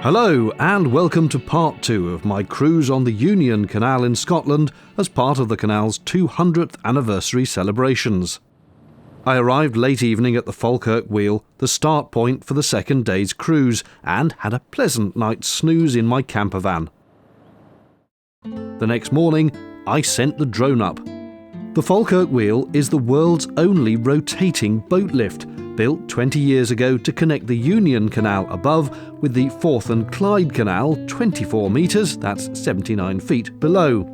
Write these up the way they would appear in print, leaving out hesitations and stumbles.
Hello and welcome to part 2 of my cruise on the Union Canal in Scotland as part of the canal's 200th anniversary celebrations. I arrived late evening at the Falkirk Wheel, the start point for the second day's cruise, and had a pleasant night's snooze in my camper van. The next morning, I sent the drone up. The Falkirk Wheel is the world's only rotating boat lift, built 20 years ago to connect the Union Canal above with the Forth and Clyde Canal 24 metres, that's 79 feet, below.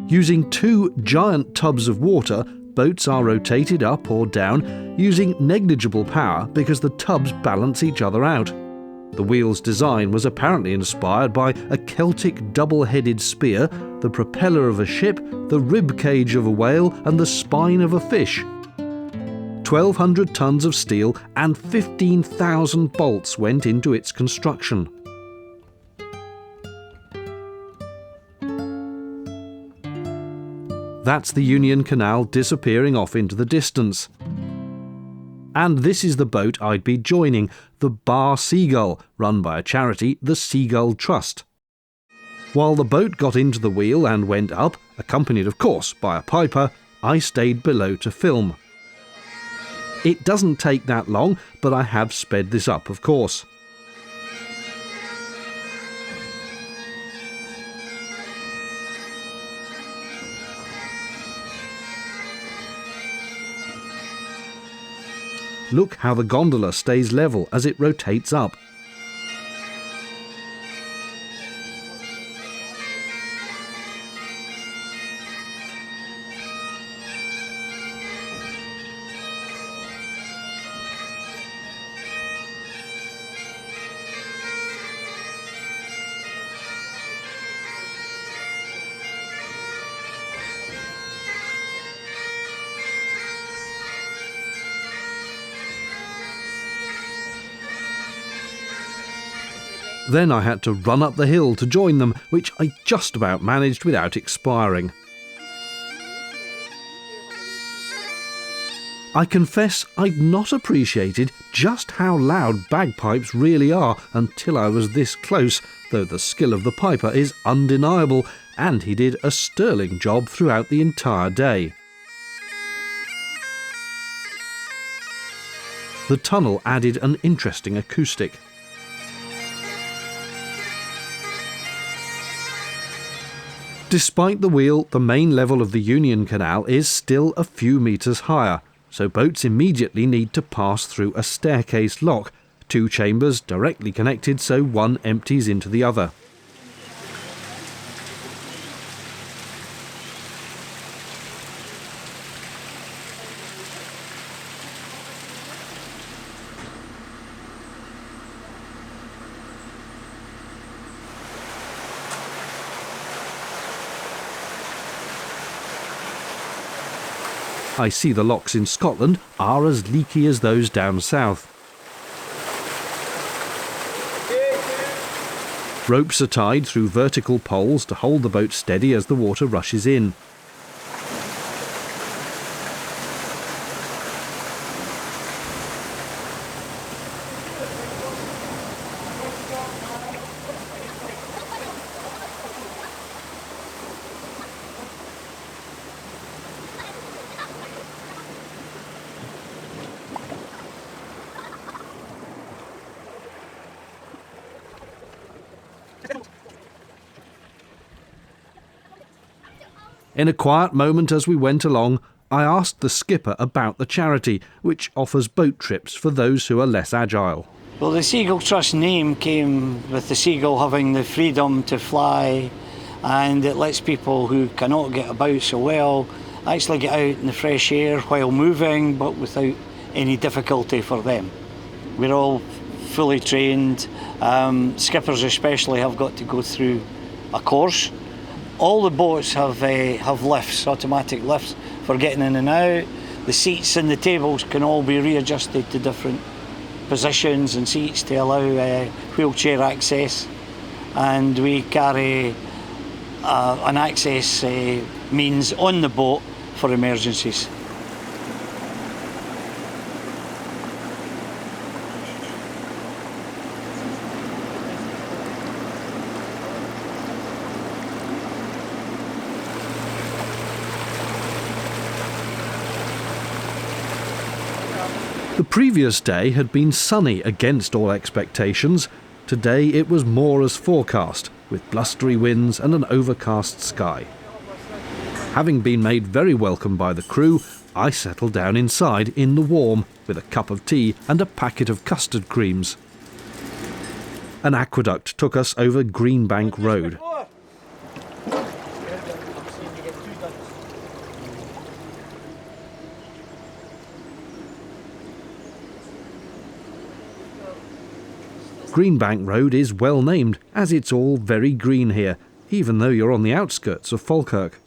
Using two giant tubs of water, boats are rotated up or down using negligible power because the tubs balance each other out. The wheel's design was apparently inspired by a Celtic double-headed spear, the propeller of a ship, the rib cage of a whale and the spine of a fish. 1,200 tons of steel and 15,000 bolts went into its construction. That's the Union Canal disappearing off into the distance. And this is the boat I'd be joining, the Bar Seagull, run by a charity, the Seagull Trust. While the boat got into the wheel and went up, accompanied of course by a piper, I stayed below to film. It doesn't take that long, but I have sped this up, of course. Look how the gondola stays level as it rotates up. Then I had to run up the hill to join them, which I just about managed without expiring. I confess I'd not appreciated just how loud bagpipes really are until I was this close, though the skill of the piper is undeniable, and he did a sterling job throughout the entire day. The tunnel added an interesting acoustic. Despite the wheel, the main level of the Union Canal is still a few metres higher, so boats immediately need to pass through a staircase lock, two chambers directly connected so one empties into the other. I see the locks in Scotland are as leaky as those down south. Ropes are tied through vertical poles to hold the boat steady as the water rushes in. In a quiet moment as we went along, I asked the skipper about the charity, which offers boat trips for those who are less agile. Well, the Seagull Trust name came with the seagull having the freedom to fly, and it lets people who cannot get about so well actually get out in the fresh air while moving, but without any difficulty for them. We're all fully trained. Skippers especially have got to go through a course. All the boats have lifts, automatic lifts for getting in and out. The seats and the tables can all be readjusted to different positions and seats to allow wheelchair access. And we carry an access means on the boat for emergencies. The previous day had been sunny against all expectations. Today it was more as forecast, with blustery winds and an overcast sky. Having been made very welcome by the crew, I settled down inside in the warm with a cup of tea and a packet of custard creams. An aqueduct took us over Greenbank Road. Greenbank Road is well named, as it's all very green here, even though you're on the outskirts of Falkirk.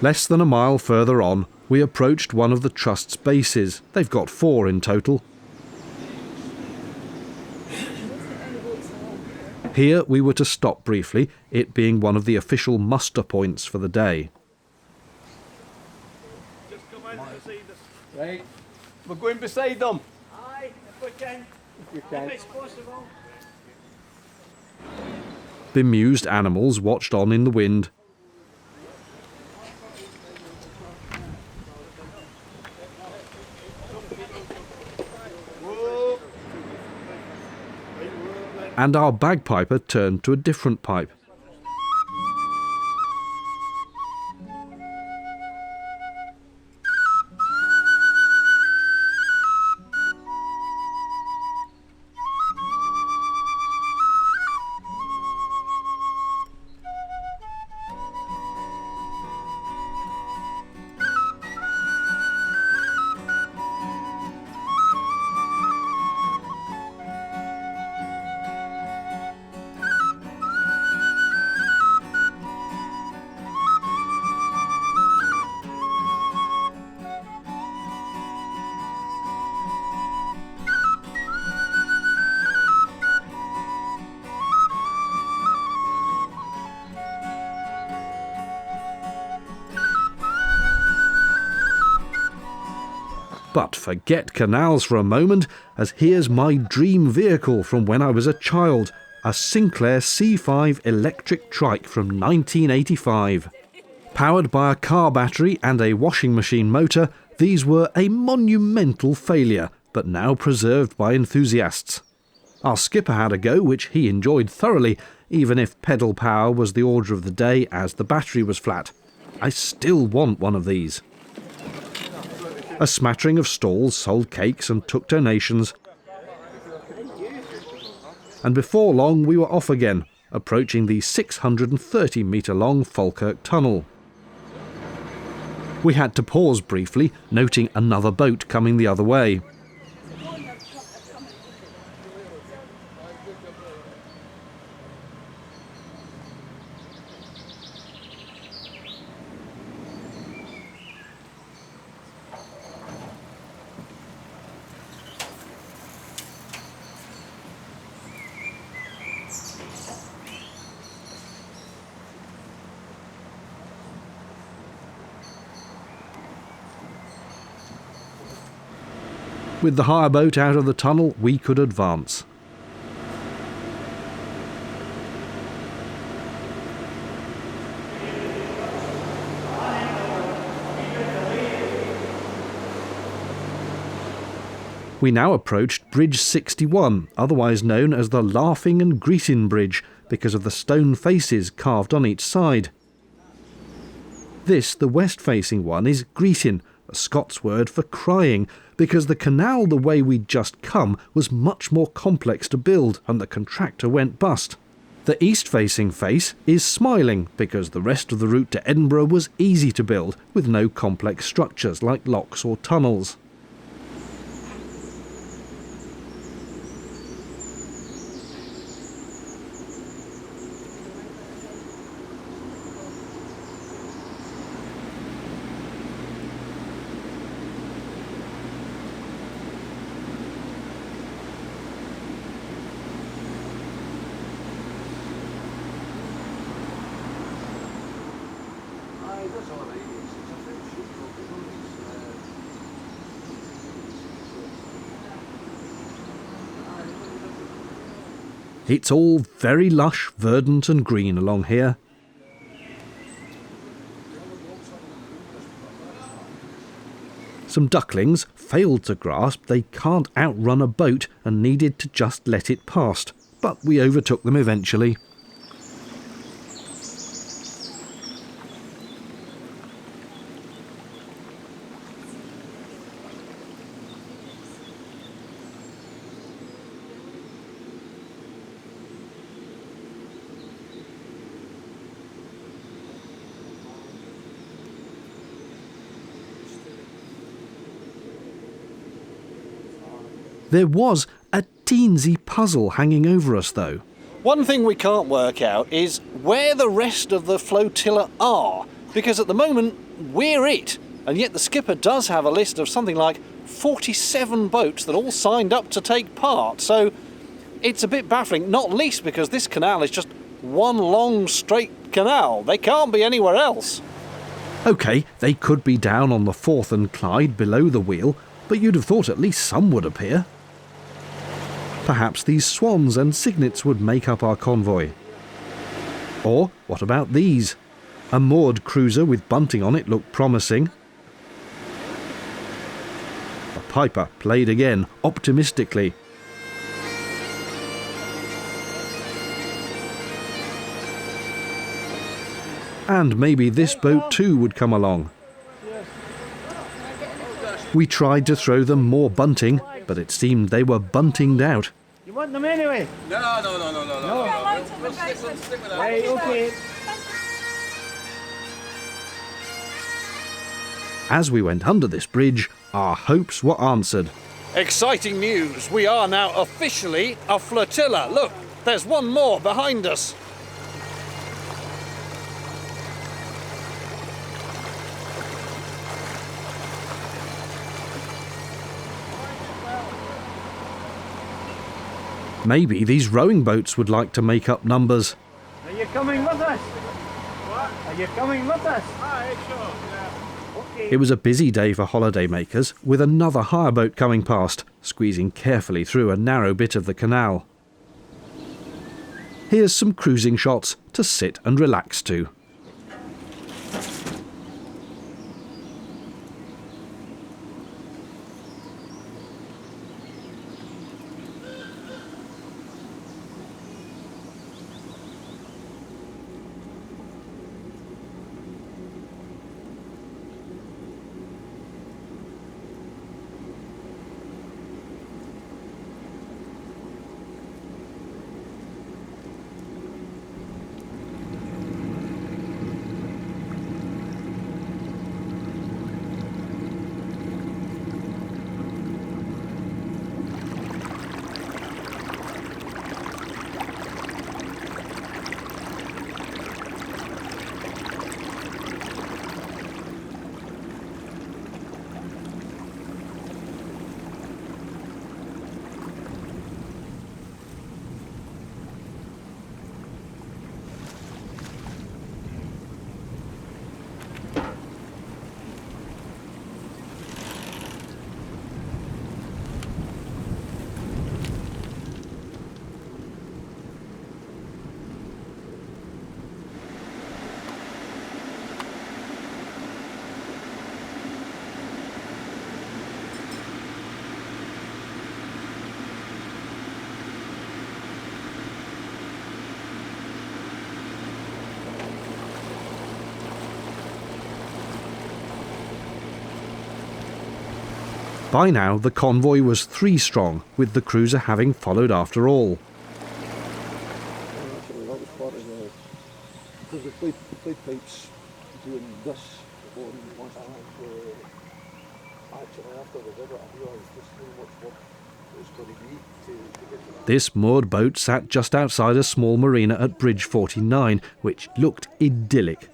Less than a mile further on, we approached one of the Trust's bases. They've got 4 in total. Here we were to stop briefly, it being one of the official muster points for the day. Just come in beside us. Right, we're going beside them. Aye, if we can. You can. If it's possible. Bemused animals watched on in the wind. And our bagpiper turned to a different pipe. But forget canals for a moment, as here's my dream vehicle from when I was a child, a Sinclair C5 electric trike from 1985. Powered by a car battery and a washing machine motor, these were a monumental failure, but now preserved by enthusiasts. Our skipper had a go, which he enjoyed thoroughly, even if pedal power was the order of the day as the battery was flat. I still want one of these. A smattering of stalls sold cakes and took donations. And before long we were off again, approaching the 630-metre-long Falkirk Tunnel. We had to pause briefly, noting another boat coming the other way. With the hire boat out of the tunnel, we could advance. We now approached Bridge 61, otherwise known as the Laughing and Greeting Bridge, because of the stone faces carved on each side. This, the west-facing one, is Greeting, a Scots word for crying, because the canal the way we'd just come was much more complex to build and the contractor went bust. The east-facing face is Smiling, because the rest of the route to Edinburgh was easy to build, with no complex structures like locks or tunnels. It's all very lush, verdant and green along here. Some ducklings failed to grasp they can't outrun a boat and needed to just let it past, but we overtook them eventually. There was a teensy puzzle hanging over us, though. One thing we can't work out is where the rest of the flotilla are, because at the moment we're it, and yet the skipper does have a list of something like 47 boats that all signed up to take part, so it's a bit baffling, not least because this canal is just one long straight canal. They can't be anywhere else. OK, they could be down on the Forth and Clyde below the wheel, but you'd have thought at least some would appear. Perhaps these swans and cygnets would make up our convoy. Or what about these? A moored cruiser with bunting on it looked promising. The piper played again, optimistically. And maybe this boat too would come along. We tried to throw them more bunting, but it seemed they were buntinged out. You want them anyway? No. We'll stick with that. Right, okay. As we went under this bridge, our hopes were answered. Exciting news! We are now officially a flotilla. Look, there's one more behind us. Maybe these rowing boats would like to make up numbers. Are you coming with us? What? Are you coming with us? Aye, sure, yeah. Okay. It was a busy day for holidaymakers, with another hire boat coming past, squeezing carefully through a narrow bit of the canal. Here's some cruising shots to sit and relax to. By now, the convoy was 3 strong, with the cruiser having followed after all. Actually, that was part of the... Because the plate pipes doing this on one side. Actually, after we did it, I realised just how much work it was going to be to get to that. This moored boat sat just outside a small marina at Bridge 49, which looked idyllic.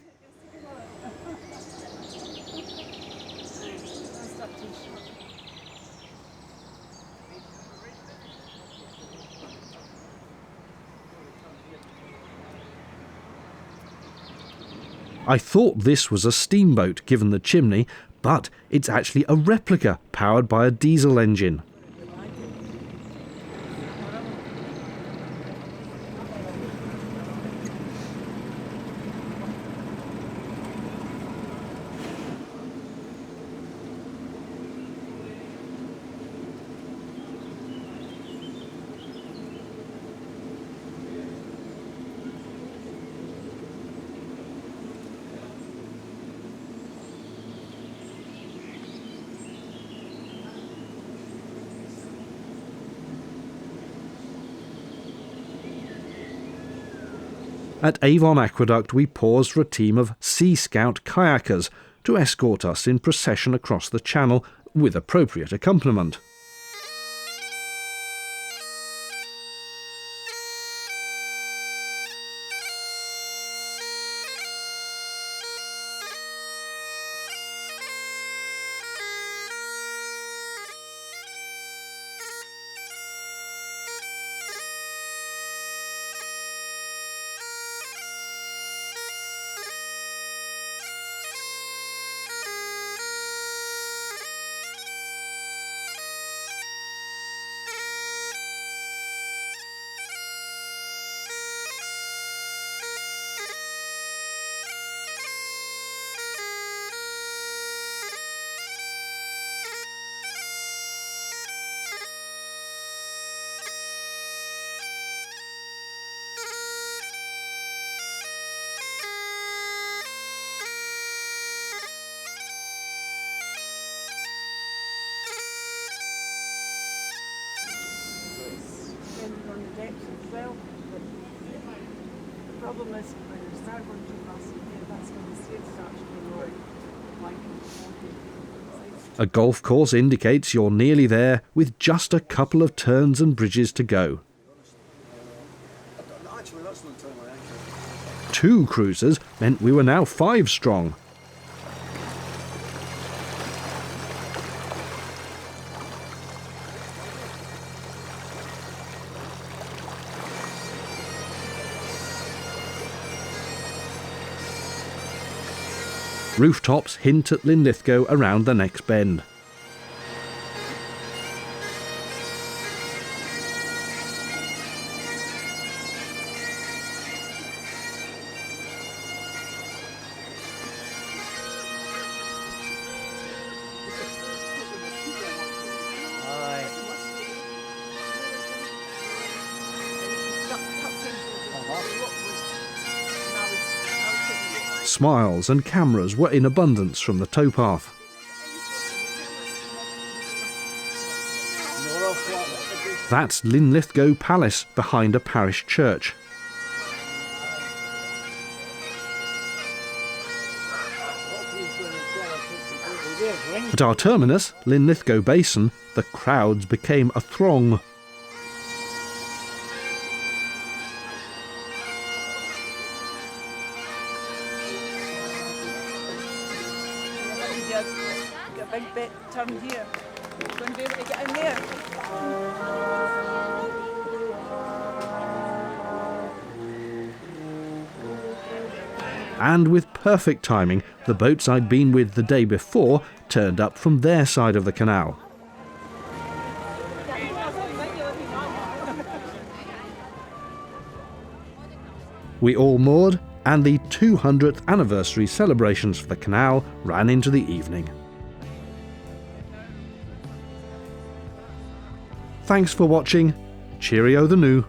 I thought this was a steamboat given the chimney, but it's actually a replica powered by a diesel engine. At Avon Aqueduct we paused for a team of Sea Scout kayakers to escort us in procession across the channel with appropriate accompaniment. On the decks as well, but the problem is when you start going too fast in here, that's when the sail starts to roll like A golf course indicates you're nearly there with just a couple of turns and bridges to go. Actually, that's not entirely accurate. 2 cruisers meant we were now 5 strong. Rooftops hint at Linlithgow around the next bend. Smiles and cameras were in abundance from the towpath. That's Linlithgow Palace behind a parish church. At our terminus, Linlithgow Basin, the crowds became a throng. a big bit turn here. Going to be able to get in there. And with perfect timing, the boats I'd been with the day before turned up from their side of the canal. We all moored, and the 200th anniversary celebrations for the canal ran into the evening. Thanks for watching. Cheerio the new.